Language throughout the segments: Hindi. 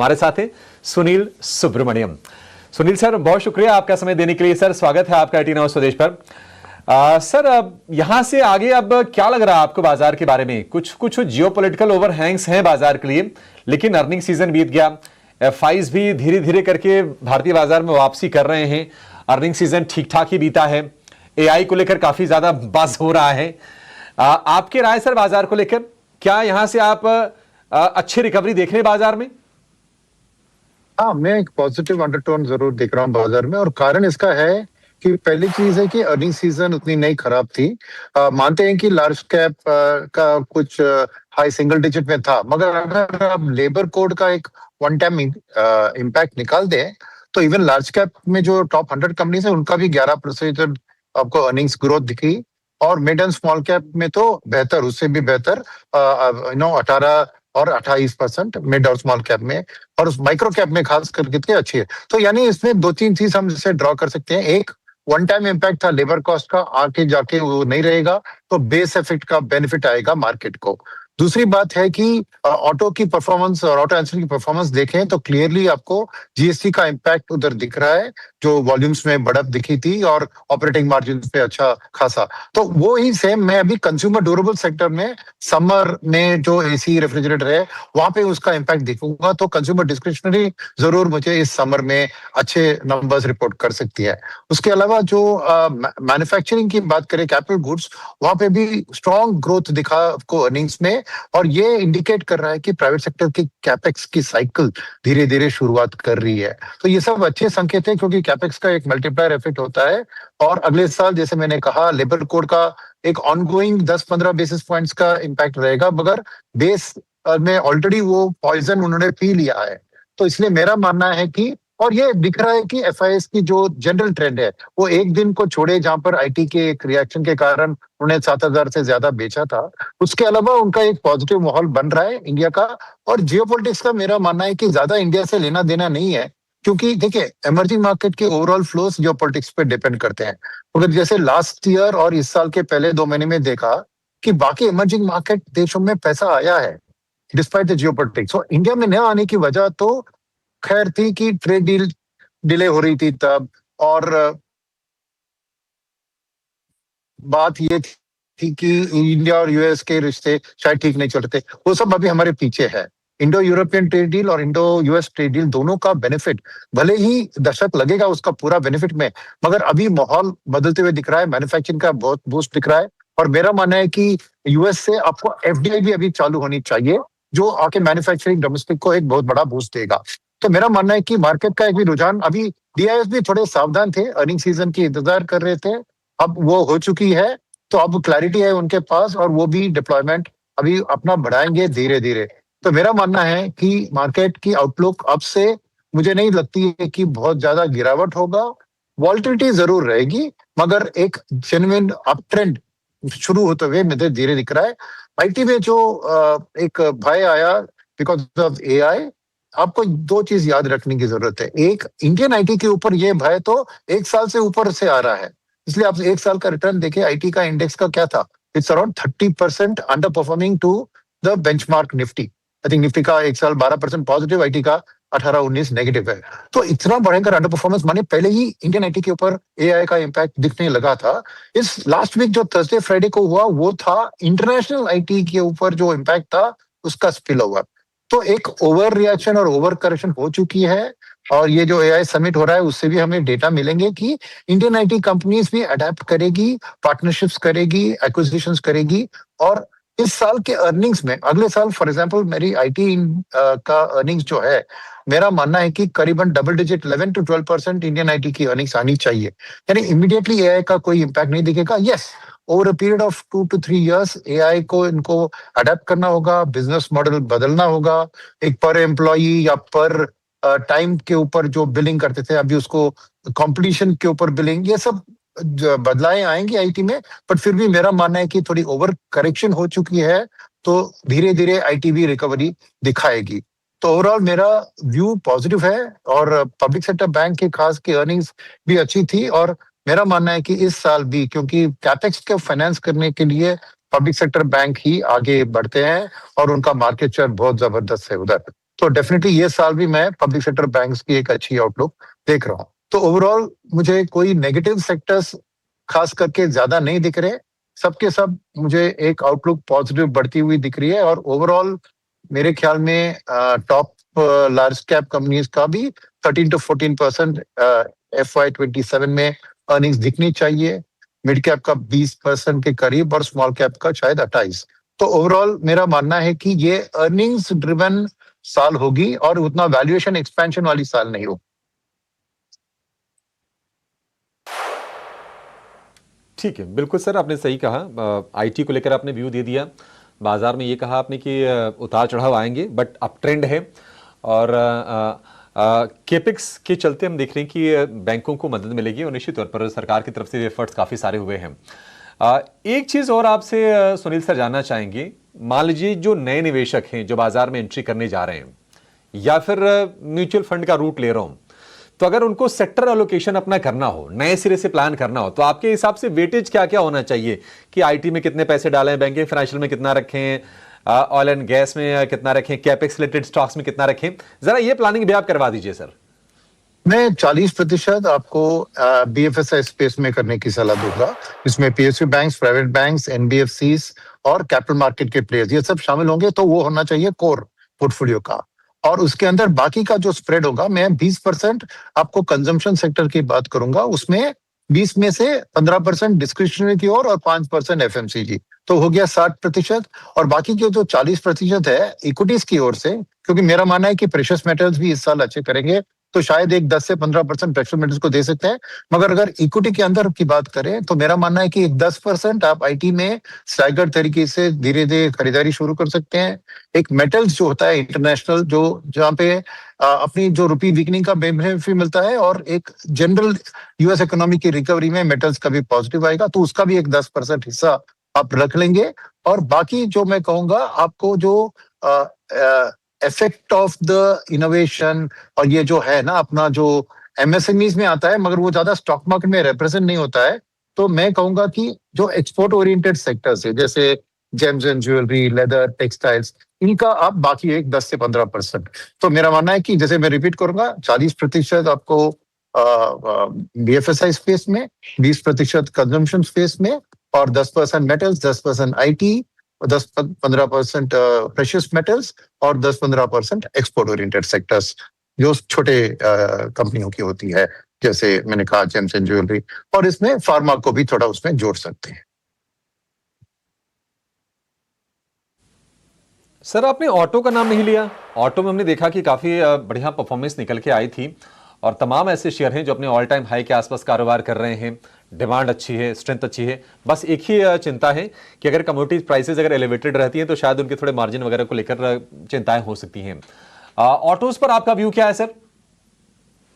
हमारे साथ हैं सुनील सुब्रमण्यम। सुनील सर, बहुत शुक्रिया आपका समय देने के लिए। सर, स्वागत है आपका IIT नाउ स्वदेश पर। सर, अब यहां से आगे अब क्या लग रहा है आपको बाजार के बारे में? कुछ जियोपॉलिटिकल ओवरहैंग्स हैं बाजार के लिए, लेकिन अर्निंग सीजन बीत गया, FIs भी धीरे धीरे करके भारतीय बाजार में वापसी कर रहे हैं, अर्निंग सीजन ठीक ठाक ही बीता है, AI को लेकर काफी ज्यादा बज़ हो रहा है। आपके राय सर बाजार को लेकर, क्या यहां से आप अच्छी रिकवरी देख रहे हैं बाजार में? हाँ, मैं एक पॉजिटिव अंडरटोन जरूर देख रहा हूँ बाजार में, और कारण इसका है कि पहली चीज है कि अर्निंग सीजन उतनी नहीं खराब थी। मानते हैं कि लार्ज कैप का कुछ हाई सिंगल डिजिट में था, मगर अगर आप लेबर कोड का एक वन टाइम इम्पैक्ट निकाल दें तो इवन लार्ज कैप में जो टॉप 100 कंपनीज है उनका भी 11% आपको अर्निंग्स ग्रोथ दिखी, और मिड एंड स्मॉल कैप में तो बेहतर, उससे भी बेहतर 18 और 28% मिड और स्मॉल कैप में, और उस माइक्रो कैप में खास करके अच्छी है। तो यानी इसमें दो तीन चीज हम इसे ड्रॉ कर सकते हैं। एक, वन टाइम इम्पैक्ट था लेबर कॉस्ट का, आके जाके वो नहीं रहेगा, तो बेस इफेक्ट का बेनिफिट आएगा मार्केट को। दूसरी बात है कि ऑटो की परफॉर्मेंस और ऑटो एंसर की परफॉर्मेंस देखें तो क्लियरली आपको GST का इम्पैक्ट उधर दिख रहा है, जो वॉल्यूम्स में बढ़त दिखी थी और ऑपरेटिंग मार्जिन पे अच्छा खासा। तो वो ही सेम मैं अभी कंज्यूमर ड्यूरेबल सेक्टर में समर में जो AC रेफ्रिजरेटर है वहां पे उसका इम्पैक्ट दिखूंगा, तो कंज्यूमर डिस्क्रिशनरी जरूर मुझे इस समर में अच्छे नंबर्स रिपोर्ट कर सकती है। उसके अलावा जो मैन्युफैक्चरिंग की बात करें, कैपिटल गुड्स, वहां पे भी स्ट्रॉन्ग ग्रोथ दिखा आपको अर्निंग्स में, और ये इंडिकेट कर रहा है कि प्राइवेट सेक्टर की कैपेक्स की साइकिल धीरे धीरे शुरुआत कर रही है। तो ये सब अच्छे संकेत है, क्योंकि कैपेक्स का एक मल्टीप्लायर इफेक्ट होता है, और अगले साल जैसे मैंने कहा लेबर कोड का एक ऑनगोइंग 10-15 बेसिस पॉइंट्स का इम्पैक्ट रहेगा, मगर बेस में ऑलरेडी वो पॉइजन उन्होंने पी लिया है। तो इसलिए मेरा मानना है कि, और ये दिख रहा है कि FIs की जो जनरल ट्रेंड है वो एक दिन को छोड़े, जहां पर IT के एक रिएक्शन के कारण उन्हें 7,000 से ज्यादा बेचा था, उसके अलावा उनका एक पॉजिटिव माहौल बन रहा है इंडिया का। और जियोपॉलिटिक्स का मेरा मानना है कि ज्यादा इंडिया से लेना देना नहीं है, क्योंकि देखिए इमर्जिंग मार्केट के ओवरऑल फ्लोस जियोपॉलिटिक्स पे डिपेंड करते हैं। अगर जैसे लास्ट ईयर और इस साल के पहले 2 महीने में देखा कि बाकी इमर्जिंग मार्केट देशों में पैसा आया है डिस्पाइट द जियोपॉलिटिक्स, और इंडिया में न आने की वजह तो खैर थी कि ट्रेड डील डिले हो रही थी तब, और बात ये थी कि इंडिया और US के रिश्ते शायद ठीक नहीं चल रहे थे, वो सब अभी हमारे पीछे है। इंडो यूरोपियन ट्रेड डील और इंडो US ट्रेड डील दोनों का बेनिफिट भले ही दशक लगेगा उसका पूरा बेनिफिट में, मगर अभी माहौल बदलते हुए दिख रहा है, मैन्युफैक्चरिंग का बहुत बूस्ट दिख रहा है। और मेरा मानना है कि US से आपको FDI भी अभी चालू होनी चाहिए, जो आके मैन्युफैक्चरिंग डोमेस्टिक को एक बहुत बड़ा बूस्ट देगा। तो मेरा मानना है कि मार्केट का एक भी रुझान, अभी DIS भी थोड़े सावधान थे, अर्निंग सीजन की इंतजार कर रहे थे, अब वो हो चुकी है, तो अब क्लैरिटी है उनके पास, और वो भी डिप्लॉयमेंट अभी अपना बढ़ाएंगे धीरे धीरे। तो मेरा मानना है कि मार्केट की आउटलुक अब से मुझे नहीं लगती है कि बहुत ज्यादा गिरावट होगा, वॉल्टिलिटी जरूर रहेगी, मगर एक जेन्युइन अप ट्रेंड शुरू होते हुए मुझे धीरे दिख रहा है। IT में जो एक भय आया बिकॉज ऑफ AI, आपको दो चीज याद रखने की जरूरत है। एक, इंडियन IT के ऊपर ये भय तो 1 साल से ऊपर से आ रहा है, इसलिए आप 1 साल का रिटर्न देखें, IT का इंडेक्स का क्या था, it's around 30% under performing to the benchmark Nifty. I think Nifty का 1 साल 12% पॉजिटिव, IT का 18-19 नेगेटिव है। तो इतना भयंकर अंडर परफॉर्मेंस माने पहले ही इंडियन IT के ऊपर AI का इम्पैक्ट दिखने लगा था। इस लास्ट वीक जो थर्सडे फ्राइडे को हुआ वो था इंटरनेशनल IT के ऊपर जो इम्पैक्ट था उसका स्पिल ओवर। तो एक ओवर रिएक्शन और ओवर करेक्शन हो चुकी है, और ये जो AI समिट हो रहा है उससे भी हमें डेटा मिलेंगे कि इंडियन IT कंपनीज भी अडेप्ट करेगी, पार्टनरशिप्स करेगी, एक्विजिशंस करेगी, और इस साल के अर्निंग्स में अगले साल फॉर एग्जांपल मेरी IT का अर्निंग्स जो है, मेरा मानना है कि करीबन double digit 11 to 12% Indian IT की अर्निंग्स आनी चाहिए। यानी इमीडिएटली AI का कोई इम्पैक्ट नहीं दिखेगा। Yes, over a period of 2 to 3 years AI को इनको अडेप्ट करना होगा, बिजनेस मॉडल बदलना होगा, एक पर एम्प्लॉई या पर टाइम के ऊपर जो बिलिंग करते थे अभी उसको कंपटीशन के ऊपर बिलिंग, ये सब बदलाएं आएंगी IT में। बट फिर भी मेरा मानना है कि थोड़ी ओवर करेक्शन हो चुकी है, तो धीरे धीरे IT भी रिकवरी दिखाएगी। तो ओवरऑल मेरा व्यू पॉजिटिव है, और पब्लिक सेक्टर बैंक की खास की अर्निंग्स भी अच्छी थी, और मेरा मानना है कि इस साल भी, क्योंकि कैपेक्स के फाइनेंस करने के लिए पब्लिक सेक्टर बैंक ही आगे बढ़ते हैं और उनका मार्केट शेयर बहुत जबरदस्त है उधर, तो डेफिनेटली ये साल भी मैं पब्लिक सेक्टर बैंक्स की एक अच्छी आउटलुक देख रहा हूँ। तो ओवरऑल मुझे कोई नेगेटिव सेक्टर्स खास करके ज्यादा नहीं दिख रहे, सबके सब मुझे एक आउटलुक पॉजिटिव बढ़ती हुई दिख रही है। और ओवरऑल मेरे ख्याल में टॉप लार्ज कैप कंपनीज का भी 13 to 14% FY 27 में अर्निंग्स दिखनी चाहिए, मिड कैप का 20% के करीब और स्मॉल कैप का शायद 28। तो ओवरऑल मेरा मानना है कि ये अर्निंग्स ड्रिवन साल होगी और उतना वैल्यूएशन एक्सपेंशन वाली साल नहीं होगी। ठीक है, बिल्कुल सर, आपने सही कहा। आईटी को लेकर आपने व्यू दे दिया। बाजार में ये कहा आपने कि उतार चढ़ाव आएंगे, बट अप ट्रेंड है। और केपिक्स के चलते हम देख रहे हैं कि बैंकों को मदद मिलेगी और निश्चित तौर पर सरकार की तरफ से एफर्ट्स काफी सारे हुए हैं। एक चीज और आपसे सुनील सर जानना चाहेंगे, मान लीजिए जो नए निवेशक हैं जो बाजार में एंट्री करने जा रहे हैं या फिर म्यूचुअल फंड का रूट ले रहा हूं, तो अगर उनको सेक्टर एलोकेशन अपना करना हो, नए सिरे से प्लान करना हो, तो आपके हिसाब से वेटेज क्या क्या होना चाहिए कि आईटी में कितने पैसे डालें, बैंकिंग फाइनेंशियल में कितना रखें, ऑयल एंड गैस में कितना रखें, कैपेक्स रिलेटेड स्टॉक्स में कितना रखें? जरा ये प्लानिंग भी आप करवा दीजिए सर। मैं 40% आपको BFSI स्पेस में करने की सलाह दूंगा। इसमें PSU banks, private banks, NBFCs और कैपिटल मार्केट के प्लेयर्स ये सब शामिल होंगे। तो वो होना चाहिए कोर पोर्टफोलियो का। और उसके अंदर बाकी का जो स्प्रेड होगा, मैं 20% आपको कंजम्पशन सेक्टर की बात करूंगा, उसमें 20 में से 15% डिस्क्रिशनरी की ओर और 5% FMCG, तो हो गया 60%। और बाकी के जो 40% है इक्विटीज की ओर से, क्योंकि मेरा मानना है कि प्रेशियस मेटल्स भी इस साल अच्छे करेंगे, तो शायद एक 10 से 15% प्रेशियस मेटल्स को दे सकते हैं। मगर अगर इक्विटी के अंदर की बात करें तो मेरा मानना है कि एक 10% आप आईटी में स्टैगर्ड तरीके से धीरे धीरे खरीदारी शुरू कर सकते हैं। एक मेटल्स जो होता है इंटरनेशनल, जो जहाँ पे अपनी जो रुपी वीकनिंग का बेनिफिट मिलता है और एक जनरल यूएस इकोनॉमी की रिकवरी में मेटल्स का भी पॉजिटिव आएगा, तो उसका भी एक 10% हिस्सा आप रख लेंगे। और बाकी जो मैं कहूंगा आपको, जो इफेक्ट ऑफ द इनोवेशन और ये जो है ना अपना जो MSMEs में आता है, मगर वो ज्यादा स्टॉक मार्केट में रिप्रेजेंट नहीं होता है, तो मैं कहूंगा कि जो एक्सपोर्ट ओरिएंटेड सेक्टर्स है जैसे James and jewellery, leather, textiles, इनका आप बाकी एक 10 से 15%। तो मेरा मानना है कि जैसे मैं रिपीट करूंगा, 40% आपको BFSI स्पेस में, 20% कंजम्पशन स्पेस में और 10% मेटल्स, 10% IT, 10-15% प्रेशियस मेटल्स और 10-15% एक्सपोर्ट ओरिएंटेड सेक्टर्स जो छोटे कंपनियों की होती है, जैसे मैंने कहा जेम्स एंड ज्वेलरी, और इसमें फार्मा को भी थोड़ा उसमें जोड़ सकते हैं। सर आपने ऑटो का नाम नहीं लिया। ऑटो में हमने देखा कि काफी बढ़िया परफॉर्मेंस निकल के आई थी और तमाम ऐसे शेयर हैं जो अपने ऑल टाइम हाई के आसपास कारोबार कर रहे हैं, डिमांड अच्छी है, स्ट्रेंथ अच्छी है। बस एक ही चिंता है कि अगर कमोडिटी प्राइसेस अगर एलिवेटेड रहती हैं तो शायद उनके थोड़े मार्जिन वगैरह को लेकर चिंताएं हो सकती हैं। ऑटोज पर आपका व्यू क्या है सर?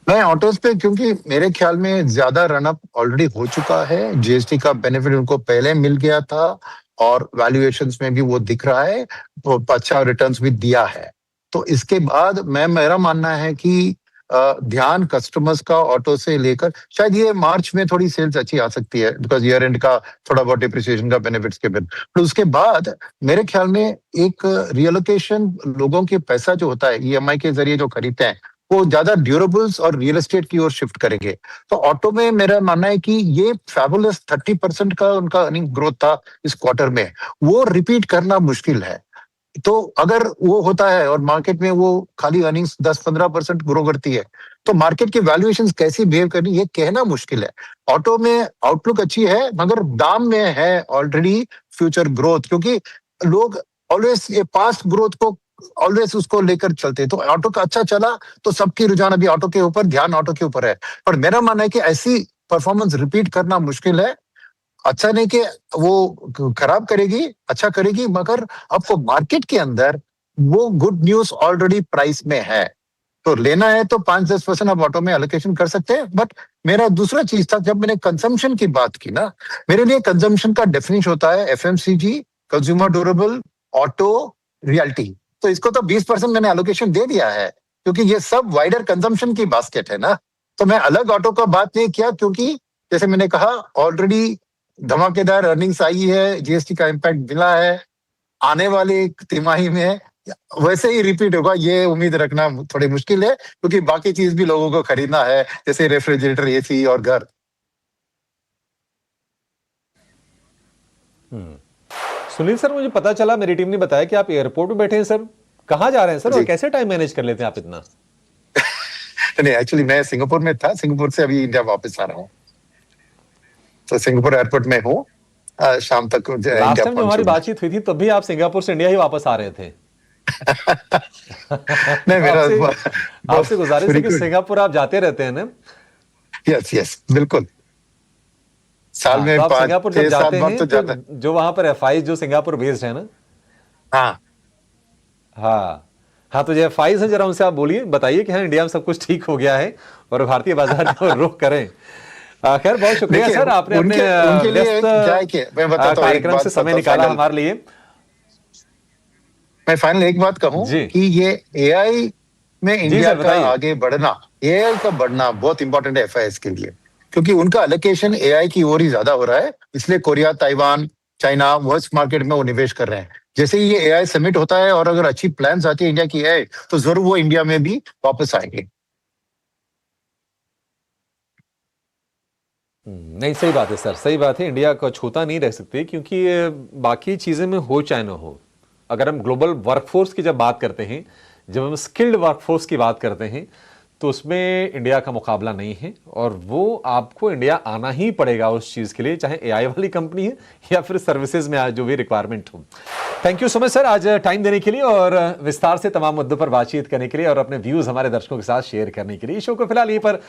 मैं ऑटोज पे, क्योंकि मेरे ख्याल में ज्यादा रनअप ऑलरेडी हो चुका है, GST का बेनिफिट उनको पहले मिल गया था और वैल्यूएशंस में भी वो दिख रहा है, तो अच्छा रिटर्न्स भी दिया है। तो इसके बाद मेरा मानना है कि ध्यान कस्टमर्स का ऑटो से लेकर, शायद ये मार्च में थोड़ी सेल्स अच्छी आ सकती है बिकॉज ईयर एंड का थोड़ा बहुत डिप्रिसिएशन का बेनिफिट्स के बिन, तो उसके बाद मेरे ख्याल में एक रियलोकेशन, लोगों के पैसा जो होता है EMI के जरिए जो खरीदते हैं, वो ज्यादा ड्यूरेबल्स और रियल एस्टेट की ओर शिफ्ट करेंगे। तो ऑटो में मेरा मानना है कि ये फैबुलस 30% का उनका अर्निंग ग्रोथ था इस क्वार्टर में, वो रिपीट करना मुश्किल है। तो अगर वो होता है और मार्केट में वो खाली अर्निंग्स 10-15% ग्रो करती है, तो मार्केट की वैल्यूएशंस कैसी बिहेव करनी ये कहना मुश्किल है। ऑटो में आउटलुक अच्छी है, मगर दाम में है ऑलरेडी फ्यूचर ग्रोथ, क्योंकि लोग ऑलवेज ये पास्ट ग्रोथ को ऑलवेज उसको लेकर चलते हैं। तो ऑटो का अच्छा चला तो सबकी रुझान अभी ऑटो के ऊपर, ध्यान ऑटो के ऊपर है। पर मेरा मानना है कि ऐसी परफॉर्मेंस रिपीट करना मुश्किल है। अच्छा नहीं कि वो खराब करेगी, अच्छा करेगी, मगर आपको मार्केट के अंदर वो गुड न्यूज ऑलरेडी प्राइस में है। तो लेना है तो 5-10% आप ऑटो में एलोकेशन कर सकते हैं। बट मेरा दूसरा चीज था, जब मैंने कंजम्पशन की बात की ना, मेरे लिए कंजम्पशन का डेफिनेशन होता है FMCG, consumer durable, auto, realty. तो इसको तो 20% मैंने एलोकेशन दे दिया है, क्योंकि ये सब वाइडर कंजम्पशन की बास्केट है ना। तो मैं अलग ऑटो का बात नहीं किया, क्योंकि जैसे मैंने कहा ऑलरेडी धमाकेदार अर्निंग्स आई है, GST का इम्पैक्ट मिला है, आने वाली एक तिमाही में वैसे ही रिपीट होगा, ये उम्मीद रखना थोड़ी मुश्किल है, क्योंकि बाकी चीज भी लोगों को खरीदना है, जैसे रेफ्रिजरेटर, एसी और घर। सुनील सर, मुझे पता चला, मेरी टीम ने बताया कि आप एयरपोर्ट में बैठे हैं सर। कहाँ जा रहे हैं सर, और जी कैसे टाइम मैनेज कर लेते हैं आप इतना? नहीं, एक्चुअली मैं सिंगापुर में था, सिंगापुर से अभी इंडिया वापस आ रहा हूँ। तो सिंगापुर एयरपोर्ट में हूँ, शाम तक लास्ट इंडिया टाइम जो हमारी पहुंचूंगा। बातचीत हुई थी तब भी आप सिंगापुर से इंडिया ही वापस आ रहे थे। नहीं, मेरा आपसे बहुत आपसे गुजारिश है कि फ्रीक्वेंट। सिंगापुर आप जाते रहते हैं ना। यस यस, बिल्कुल। साल हाँ, तो में आप पाँच सिंगापुर जब छह सात जाते बार हैं तो तो जाता है। जो वहां पर एफआईज जो सिंगापुर बेस्ड है ना। हाँ हाँ हाँ, तो जो एफआईज हैं जरा उनसे आप बोलिए, बताइए कि हाँ इंडिया में सब कुछ ठीक हो गया है और भारतीय बाजार को रुख करें। खैर, बहुत शुक्रिया देखिए, सर, आपने अपने उनके उनके लिए व्यस्त क्या है कि मैं बताता हूँ, एक कार्यक्रम से बात समय बताता हूँ निकाला फाइनल। हमारे लिए। मैं फाइनल एक बात कहूँ जी कि ये एआई में जी इंडिया सर, का बताइए। आगे बढ़ना, एआई का बढ़ना बहुत इंपॉर्टेंट है एफआईएस के लिए, क्योंकि उनका एलोकेशन एआई की ओर ही ज्यादा हो रहा है। इसलिए Korea, Taiwan, China world market में वो निवेश कर रहे हैं। जैसे ही ये एआई समिट होता है और अगर अच्छी प्लान्स आती है इंडिया की एआई, तो जरूर वो इंडिया में भी वापस आएंगे। नहीं, सही बात है सर, सही बात है। इंडिया को छूता नहीं रह सकते, क्योंकि बाकी चीजें में हो चाहे ना हो, अगर हम ग्लोबल वर्कफोर्स की जब बात करते हैं, जब हम स्किल्ड वर्कफोर्स की बात करते हैं, तो उसमें इंडिया का मुकाबला नहीं है। और वो आपको इंडिया आना ही पड़ेगा उस चीज के लिए, चाहे एआई वाली कंपनी है या फिर सर्विसेज में आज जो भी रिक्वायरमेंट हो। Thank you so much sir, आज टाइम देने के लिए और विस्तार से तमाम मुद्दों पर बातचीत करने के लिए और अपने व्यूज हमारे दर्शकों के साथ शेयर करने के लिए। इस शो को फिलहाल यहीं पर